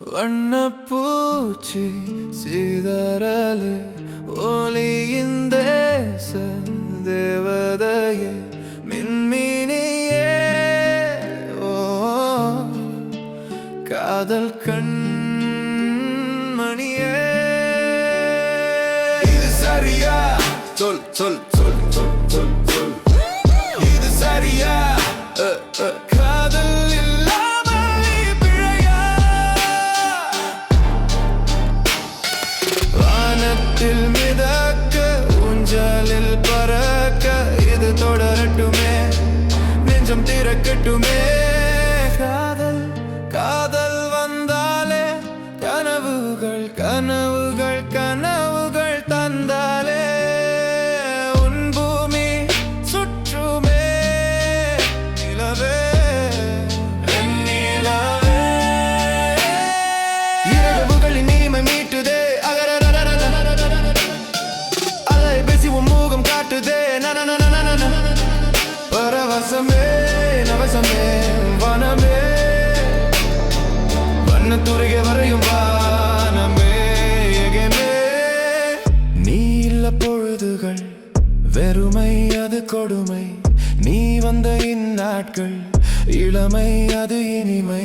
வண்ணப்பூச்சி சிதறலே ஒளியின் தேச தேவதையே மின்மினியே ஓ காதல் கண்மணியே இது சரியா சொல் சொல் சொல் சொல் சொல் சொல் இது சரியா காதல் இல்லாமல் பிழையா வானத்தில் மிதக்க ஊஞ்சலில் பறக்க இது தொடரட்டுமே நெஞ்சம் திறக்கட்டுமே காதல் காதல் வந்தாலே கனவுகள் கனவுகள் கனவுகள் தந்தாலே உன் பூமி சுற்றுமே நிலவே நிலவே இரவுகளின் இனிமை மீட்டுதே அலை பேசி உன் முகம் காட்டுதே பரவசமே நவசமே வனமே வண்ணத்துறைய வரையும் வானமே எகமே நீ இல்ல பொழுதுகள் வெறுமை அது கொடுமை நீ வந்த இந்நாட்கள் இளமை அது இனிமை